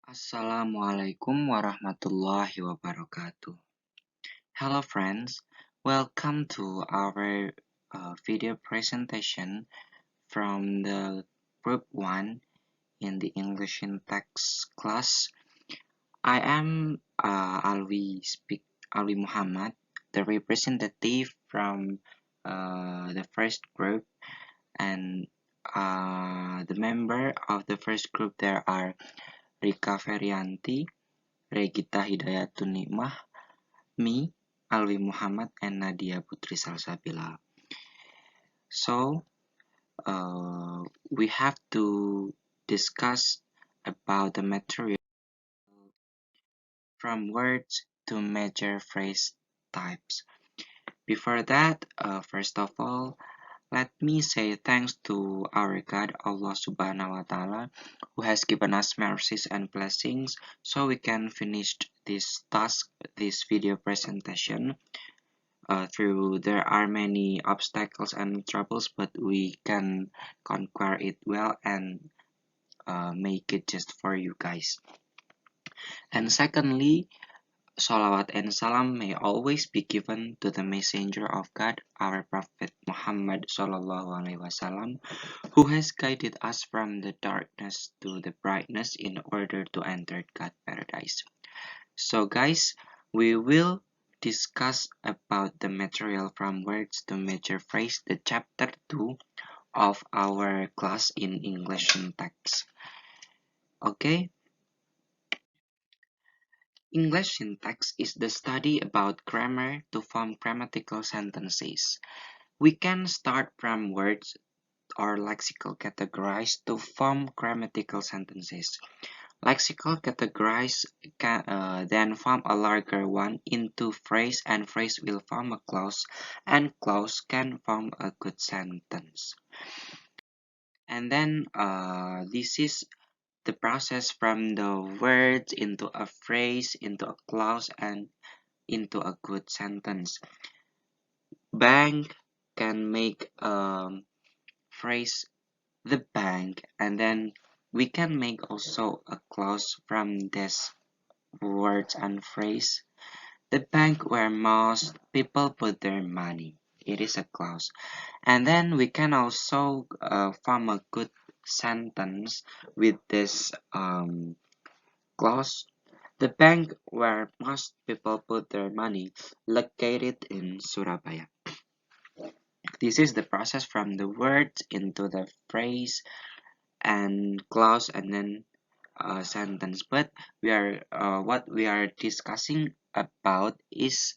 Assalamualaikum warahmatullahi wabarakatuh. Hello friends, welcome to our video presentation from the group 1 in the English in Text class. I am Alwi Muhammad, the representative from the first group, and the member of the first group there are Rika Feriyanti, Regita Hidayatun, me, Alwi Muhammad, and Nadya Putri Salsabila. So, we have to discuss about the material from words to major phrase types. Before that, first of all, let me say thanks to our God, Allah Subhanahu wa Ta'ala, who has given us mercies and blessings so we can finish this task, this video presentation. There are many obstacles and troubles, but we can conquer it well and make it just for you guys. And secondly, salawat and salam may always be given to the messenger of God, our Prophet Muhammad Sallallahu Alaihi Wasallam, who has guided us from the darkness to the brightness in order to enter God's paradise. So guys, we will discuss about the material from words to major phrase, the chapter 2 of our class in English and text. Okay, English syntax is the study about grammar to form grammatical sentences. We can start from words or lexical categories to form grammatical sentences. Lexical categories can then form a larger one into phrase, and phrase will form a clause, and clause can form a good sentence. And then this is the process from the words into a phrase, into a clause, and into a good sentence. Bank can make a phrase the bank, and then we can make also a clause from this words and phrase. The bank where most people put their money. It is a clause. And then we can also form a good sentence with this clause. The bank where most people put their money located in Surabaya. This is the process from the words into the phrase and clause and then sentence. But what we are discussing about is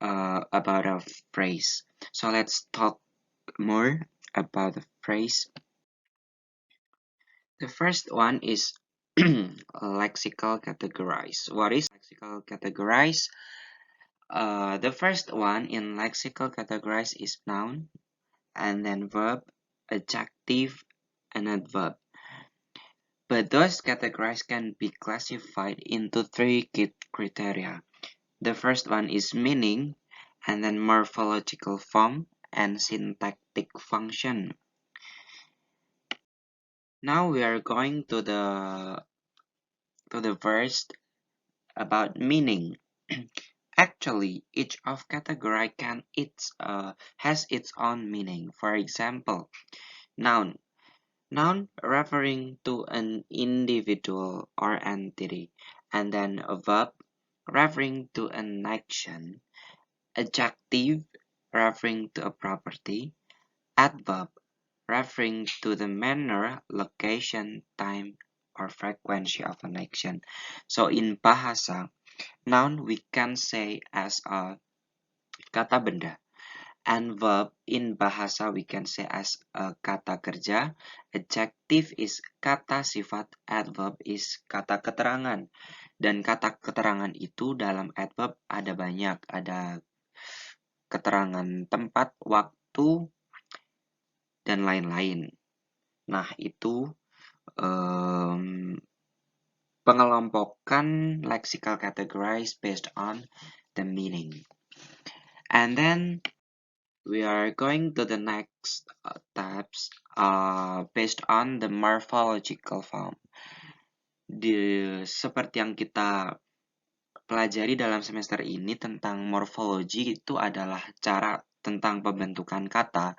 about a phrase. So let's talk more about the phrase. The first one is lexical categorize. What is lexical categorize? The first one in lexical categorize is noun, and then verb, adjective, and adverb. But those categories can be classified into three key criteria. The first one is meaning, and then morphological form, and syntactic function. Now we are going to the verse about meaning. Actually, each of category has its own meaning. For example, noun. Noun referring to an individual or entity, and then a verb referring to an action, adjective referring to a property, adverb referring to the manner, location, time, or frequency of an action. So in bahasa, noun we can say as a kata benda, and verb in bahasa we can say as a kata kerja, adjective is kata sifat, adverb is kata keterangan. Dan kata keterangan itu dalam adverb ada banyak, ada keterangan tempat, waktu, dan lain-lain. Nah, itu pengelompokan lexical categories based on the meaning. And then we are going to the next tabs based on the morphological form. seperti yang kita pelajari dalam semester ini tentang morfologi itu adalah cara tentang pembentukan kata.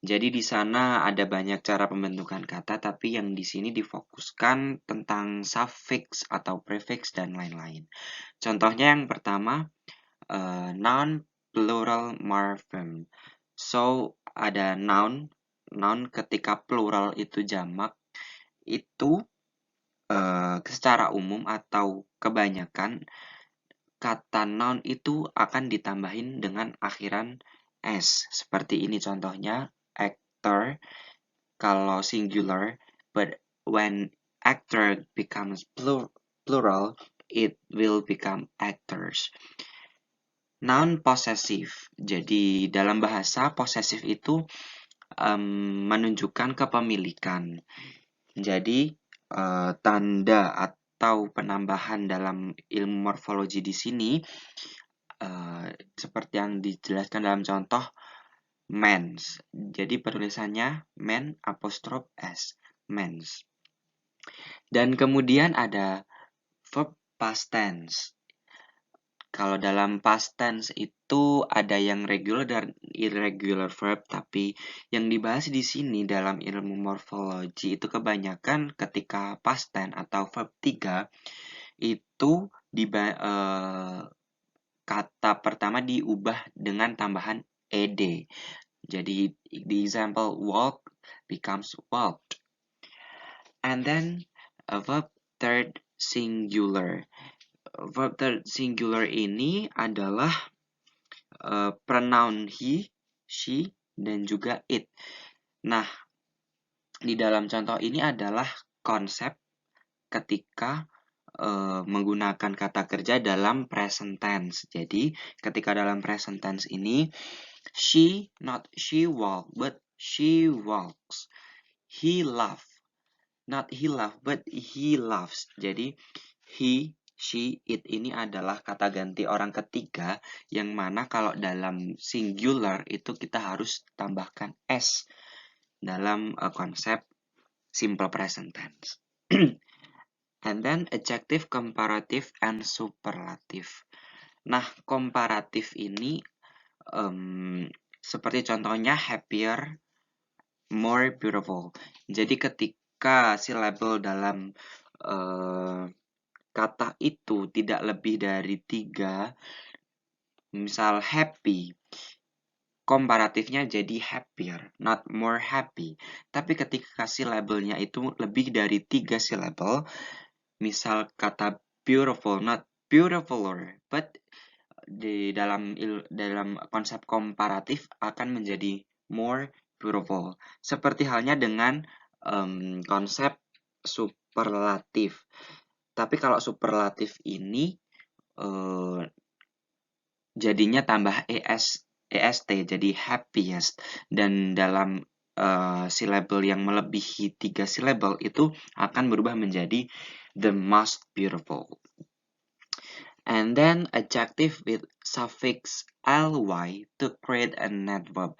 Jadi di sana ada banyak cara pembentukan kata, tapi yang di sini difokuskan tentang suffix atau prefix dan lain-lain. Contohnya yang pertama, noun plural morphem. So, ada noun ketika plural itu jamak, itu secara umum atau kebanyakan kata noun itu akan ditambahin dengan akhiran s. Seperti ini contohnya, actor kalau singular, but when actor becomes plural, it will become actors. Noun possessive. Jadi dalam bahasa possessive itu menunjukkan kepemilikan. Jadi tanda atau penambahan dalam ilmu morfologi di sini seperti yang dijelaskan dalam contoh mens. Jadi penulisannya men apostrof s, mens. Dan kemudian ada verb past tense. Kalau dalam past tense itu ada yang regular dan irregular verb, tapi yang dibahas di sini dalam ilmu morfologi itu kebanyakan ketika past tense atau verb 3 itu kata pertama diubah dengan tambahan ed. Jadi the example walk becomes walked. And then a verb third singular. Verb third singular ini adalah pronoun he, she, dan juga it. Nah, di dalam contoh ini adalah konsep ketika menggunakan kata kerja dalam present tense. Jadi, ketika dalam present tense ini, she, not she walk, but she walks. He laugh, not he laugh, but he laughs. Jadi, he, she, it ini adalah kata ganti orang ketiga yang mana kalau dalam singular itu kita harus tambahkan s dalam konsep simple present tense. And then adjective, comparative, and superlative. Nah, komparatif ini seperti contohnya happier, more beautiful. Jadi ketika syllable dalam kata itu tidak lebih dari 3, misal happy, komparatifnya jadi happier, not more happy. Tapi ketika syllable-nya itu lebih dari 3 syllable, misal kata beautiful, not beautifuler, but di dalam konsep komparatif akan menjadi more beautiful. Seperti halnya dengan konsep superlatif. Tapi kalau superlatif ini jadinya tambah est jadi happiest, dan dalam syllable yang melebihi 3 syllable itu akan berubah menjadi the most beautiful. And then adjective with suffix ly to create an adverb.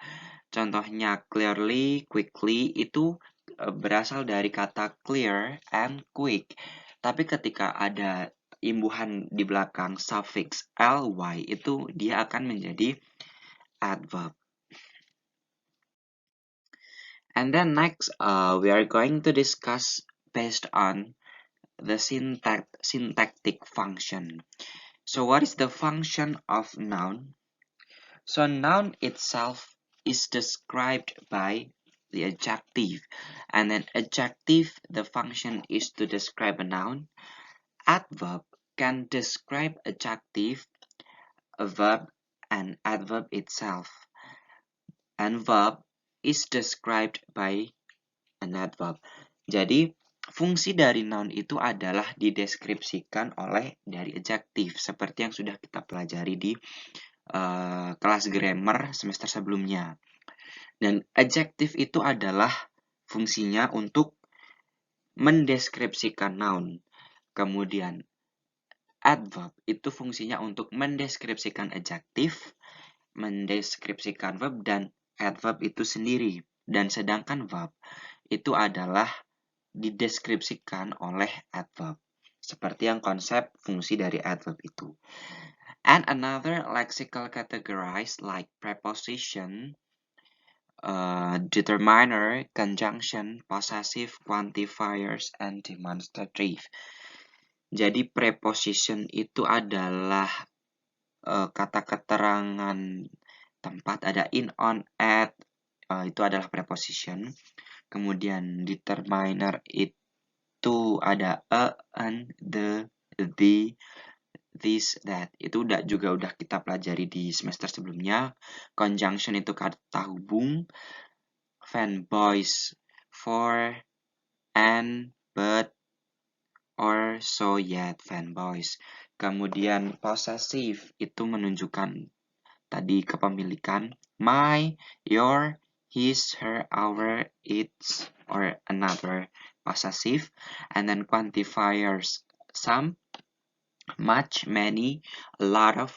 Contohnya clearly, quickly itu berasal dari kata clear and quick. Tapi ketika ada imbuhan di belakang suffix ly itu dia akan menjadi adverb. And then next we are going to discuss based on the syntactic function. So what is the function of noun? So noun itself is described by the adjective, and then adjective, the function is to describe a noun. Adverb can describe adjective, a verb, and adverb itself. And verb is described by an adverb. Jadi, fungsi dari noun itu adalah dideskripsikan oleh dari adjektif, seperti yang sudah kita pelajari di kelas grammar semester sebelumnya. Dan adjektif itu adalah fungsinya untuk mendeskripsikan noun. Kemudian adverb itu fungsinya untuk mendeskripsikan adjektif, mendeskripsikan verb, dan adverb itu sendiri. Dan sedangkan verb itu adalah dideskripsikan oleh adverb. Seperti yang konsep fungsi dari adverb itu. And another lexical categories like preposition, determiner, conjunction, possessive, quantifiers, and demonstrative. Jadi preposition itu adalah kata keterangan tempat, ada in, on, at, itu adalah preposition. Kemudian determiner itu ada a, an, the, this, that. Itu juga udah kita pelajari di semester sebelumnya. Conjunction itu kata hubung. Fanboys, for, and, but, or, so, yet, fanboys. Kemudian possessive itu menunjukkan tadi kepemilikan. My, your, his, her, our, its, or another possessive. And then quantifiers, some, much, many, a lot of,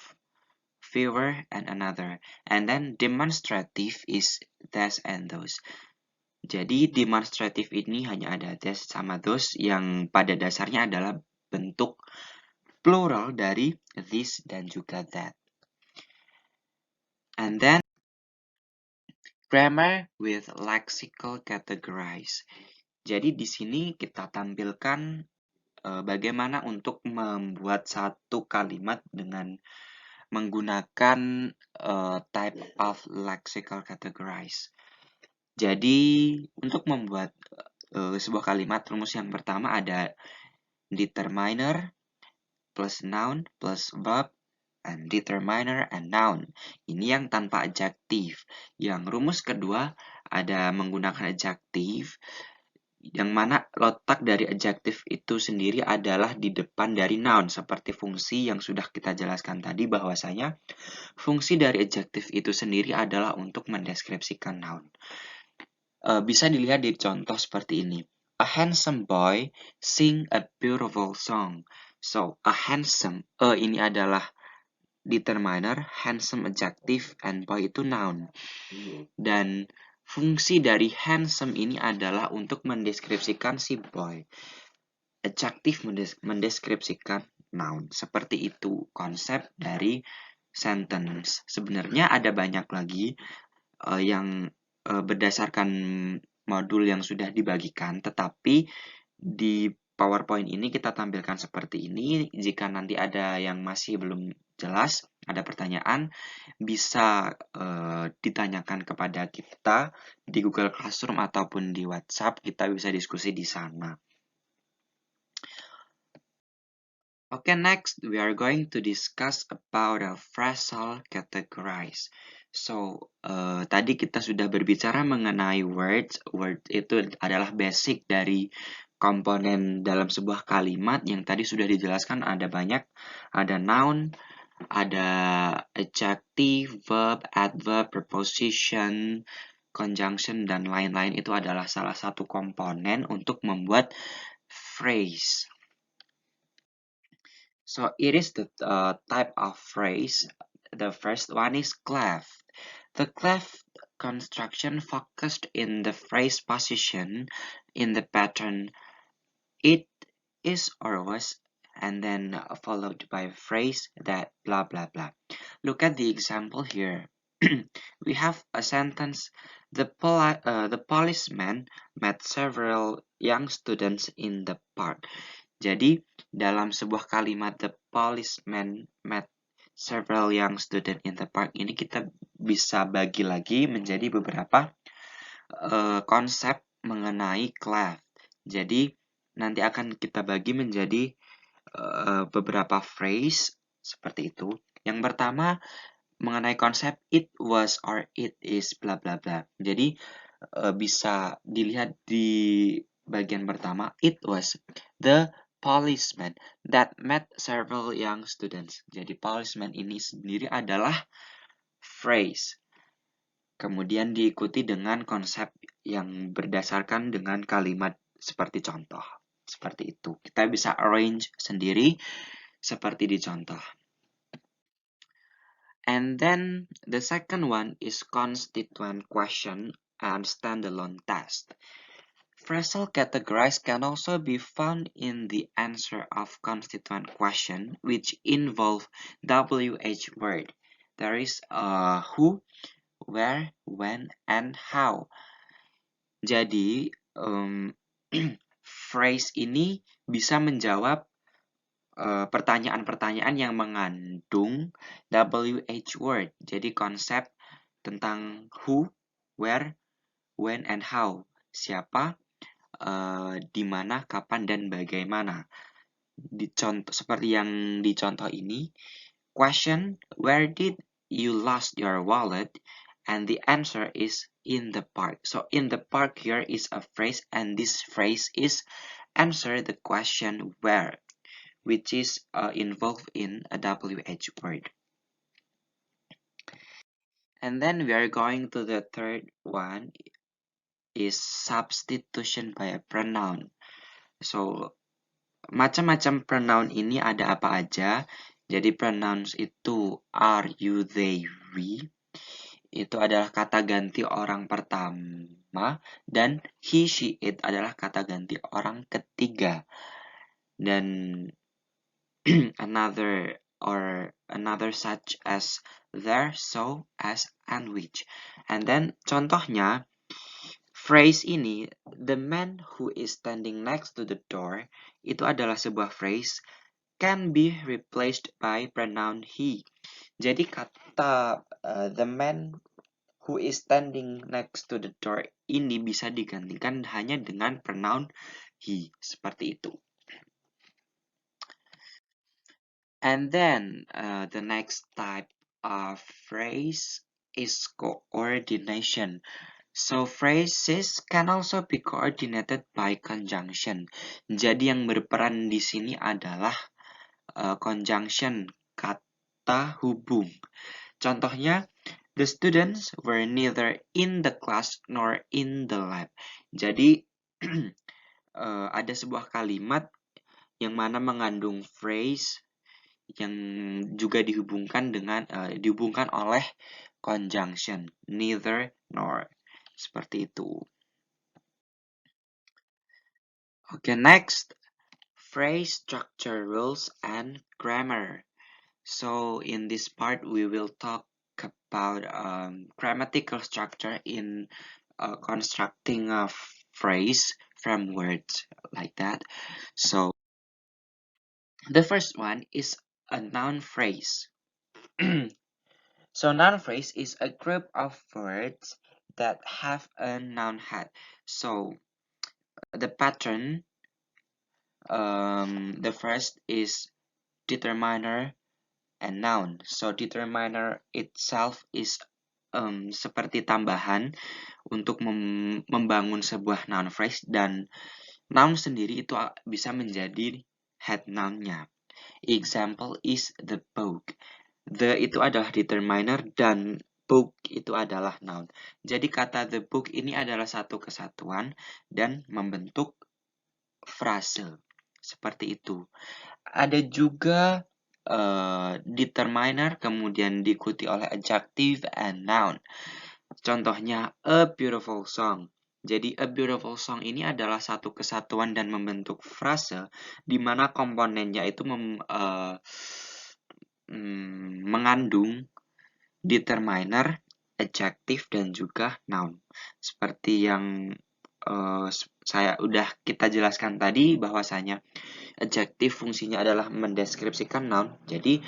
fewer, and another. And then demonstrative is this and those. Jadi demonstrative ini hanya ada this sama those yang pada dasarnya adalah bentuk plural dari this dan juga that. And then grammar with lexical categories. Jadi di sini kita tampilkan bagaimana untuk membuat satu kalimat dengan menggunakan type of lexical categories. Jadi untuk membuat sebuah kalimat, rumus yang pertama ada determiner plus noun plus verb and determiner and noun. Ini yang tanpa adjektif. Yang rumus kedua ada menggunakan adjektif, yang mana letak dari adjektif itu sendiri adalah di depan dari noun, seperti fungsi yang sudah kita jelaskan tadi bahwasanya fungsi dari adjektif itu sendiri adalah untuk mendeskripsikan noun. Bisa dilihat di contoh seperti ini. A handsome boy sing a beautiful song. So, a handsome, ini adalah determiner, handsome adjective, and boy itu noun. Dan fungsi dari handsome ini adalah untuk mendeskripsikan si boy. Adjective mendeskripsikan noun. Seperti itu konsep dari sentence. Sebenarnya ada banyak lagi yang berdasarkan modul yang sudah dibagikan, tetapi di PowerPoint ini kita tampilkan seperti ini. Jika nanti ada yang masih belum jelas, ada pertanyaan, bisa ditanyakan kepada kita di Google Classroom ataupun di WhatsApp, kita bisa diskusi di sana. Okay, next we are going to discuss about a phrasal categories. So, tadi kita sudah berbicara mengenai words. Word itu adalah basic dari komponen dalam sebuah kalimat yang tadi sudah dijelaskan ada banyak. Ada noun, ada adjective, verb, adverb, preposition, conjunction, dan lain-lain. Itu adalah salah satu komponen untuk membuat phrase. So it is the type of phrase. The first one is cleft. The cleft construction focused in the phrase position in the pattern it is or was, and then followed by a phrase that blah blah blah. Look at the example here. We have a sentence. The policeman met several young students in the park. Jadi, dalam sebuah kalimat the policeman met several young students in the park ini kita bisa bagi lagi menjadi beberapa konsep mengenai cleft. Jadi, nanti akan kita bagi menjadi beberapa phrase seperti itu. Yang pertama mengenai konsep it was or it is bla bla bla. Jadi, bisa dilihat di bagian pertama, it was the policeman that met several young students. Jadi policeman ini sendiri adalah phrase. Kemudian diikuti dengan konsep yang berdasarkan dengan kalimat seperti contoh. Seperti itu. Kita bisa arrange sendiri seperti di contoh. And then the second one is constituent question and standalone test. Phrasal categories can also be found in the answer of constituent question, which involve WH word. There is who, where, when, and how. Jadi, phrase ini bisa menjawab pertanyaan-pertanyaan yang mengandung WH word. Jadi konsep tentang who, where, when, and how. Siapa, di mana, kapan, dan bagaimana. Seperti yang di contoh ini, question, where did you lost your wallet? And the answer is in the park. So in the park here is a phrase, and this phrase is answer the question where, which is involved in a WH word. And then we are going to the third one, is substitution by a pronoun. So macam-macam pronoun ini ada apa aja? Jadi pronouns itu are, you, they, we. Itu adalah kata ganti orang pertama, dan he, she, it adalah kata ganti orang ketiga. Dan another such as there, so, as, and which. And then contohnya, phrase ini, the man who is standing next to the door, itu adalah sebuah phrase can be replaced by pronoun he. Jadi kata the man who is standing next to the door ini bisa digantikan hanya dengan pronoun he. Seperti itu. And then the next type of phrase is coordination. So phrases can also be coordinated by conjunction. Jadi yang berperan di sini adalah conjunction, kata hubung. Contohnya, the students were neither in the class nor in the lab. Jadi ada sebuah kalimat yang mana mengandung phrase yang juga dihubungkan oleh conjunction, neither nor. Seperti itu. Okay, next, phrase structure, rules, and grammar. So in this part, we will talk about grammatical structure in constructing a phrase from words like that. So the first one is a noun phrase. So noun phrase is a group of words that have a noun head. So the pattern, the first is determiner and noun. So determiner itself is seperti tambahan untuk membangun sebuah noun phrase, dan noun sendiri itu bisa menjadi head noun-nya. Example is the book. The itu adalah determiner dan book itu adalah noun. Jadi kata the book ini adalah satu kesatuan dan membentuk frase. Seperti itu. Ada juga determiner kemudian diikuti oleh adjective and noun. Contohnya a beautiful song. Jadi a beautiful song ini adalah satu kesatuan dan membentuk frase di mana komponennya itu mengandung determiner, adjective, dan juga noun. Seperti yang kita jelaskan tadi, bahwasanya adjective fungsinya adalah mendeskripsikan noun. Jadi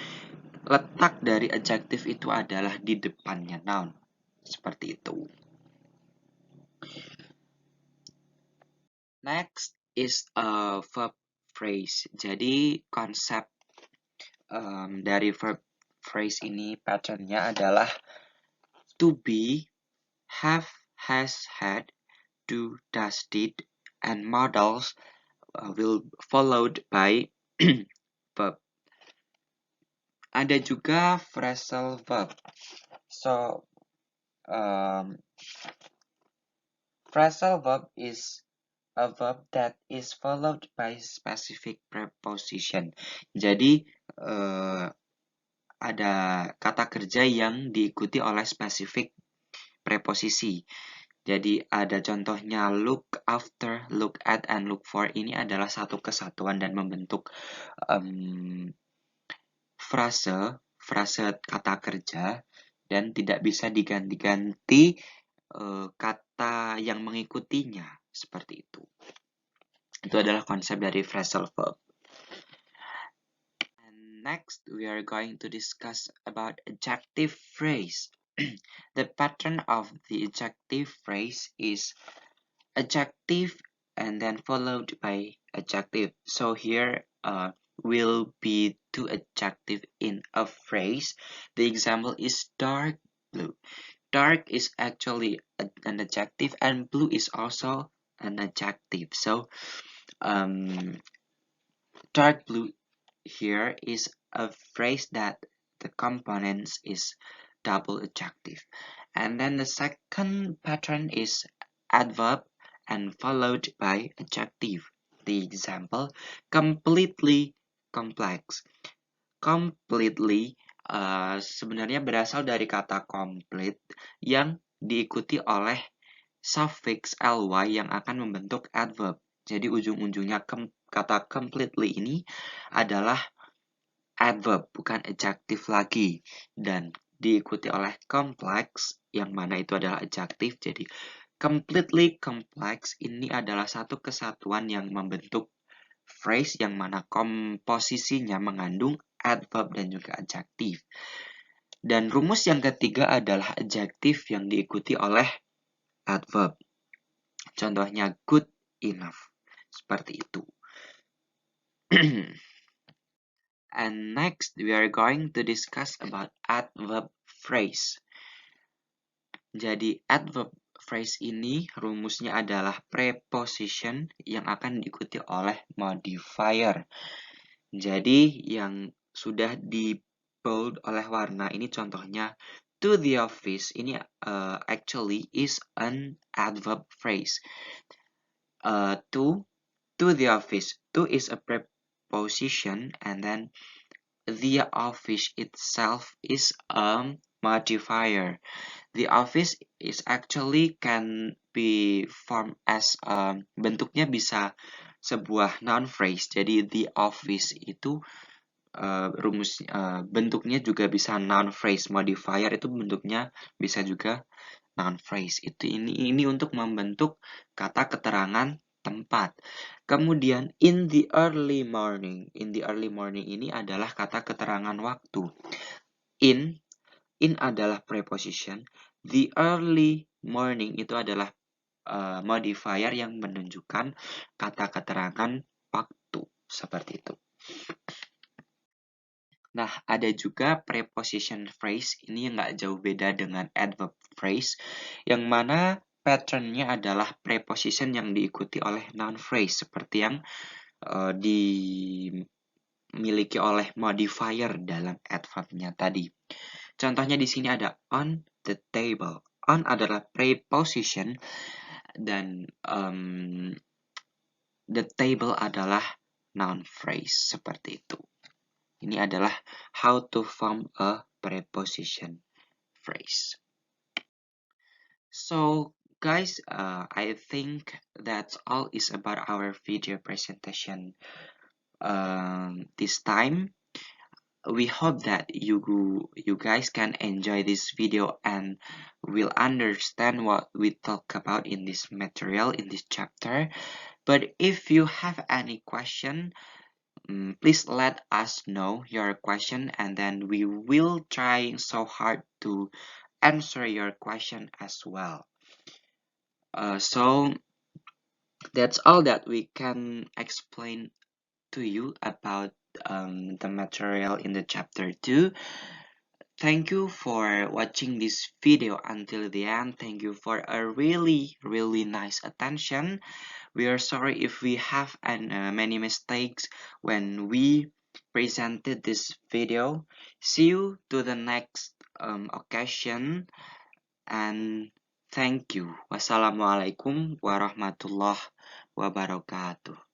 letak dari adjective itu adalah di depannya noun. Seperti itu. Next is a verb phrase. Jadi konsep dari verb phrase ini patternnya adalah to be, have, has, had, do, does, did, and modals will followed by verb. Ada juga phrasal verb. So phrasal verb is a verb that is followed by specific preposition. Jadi ada kata kerja yang diikuti oleh spesifik preposisi. Jadi ada contohnya look after, look at, and look for. Ini adalah satu kesatuan dan membentuk frase kata kerja dan tidak bisa diganti-ganti kata yang mengikutinya seperti itu. Itu adalah konsep dari phrasal verb. And next, we are going to discuss about adjective phrase. The pattern of the adjective phrase is adjective and then followed by adjective. So here will be two adjective in a phrase. The example is dark blue. Dark is actually an adjective and blue is also an adjective. So dark blue here is a phrase that the components is double adjective. And then the second pattern is adverb and followed by adjective. The example, completely complex. Completely sebenarnya berasal dari kata complete yang diikuti oleh suffix ly yang akan membentuk adverb. Jadi ujung-ujungnya kata completely ini adalah adverb, bukan adjective lagi. Dan diikuti oleh complex, yang mana itu adalah adjective. Jadi completely complex ini adalah satu kesatuan yang membentuk phrase yang mana komposisinya mengandung adverb dan juga adjective. Dan rumus yang ketiga adalah adjective yang diikuti oleh adverb. Contohnya good enough. Seperti itu. And next, we are going to discuss about adverb phrase. Jadi, adverb phrase ini rumusnya adalah preposition yang akan diikuti oleh modifier. Jadi, yang sudah di bold oleh warna ini contohnya to the office ini actually is an adverb phrase. To the office. To is a preposition and then the office itself is a modifier. The office is actually can be formed as bentuknya bisa sebuah noun phrase. Jadi the office itu bentuknya juga bisa noun phrase. Modifier itu bentuknya bisa juga noun phrase. Ini untuk membentuk kata keterangan tempat. Kemudian in the early morning. In the early morning ini adalah kata keterangan waktu. In adalah preposition. The early morning itu adalah modifier yang menunjukkan kata keterangan waktu. Seperti itu. Nah, ada juga preposition phrase. Ini nggak jauh beda dengan adverb phrase. Yang mana patternnya adalah preposition yang diikuti oleh noun phrase. Seperti yang dimiliki oleh modifier dalam adverbnya tadi. Contohnya di sini ada on the table. On adalah preposition dan the table adalah noun phrase seperti itu. Ini adalah how to form a preposition phrase. So guys, I think that's all is about our video presentation this time. We hope that you guys can enjoy this video and will understand what we talk about in this material, in this chapter. But if you have any question, please let us know your question and then we will try so hard to answer your question as well. So that's all that we can explain to you about the material in the chapter 2. Thank you for watching this video until the end. Thank you for a really nice attention. We are sorry if we have many mistakes when we presented this video. See you to the next occasion and thank you. Wassalamualaikum warahmatullahi wabarakatuh.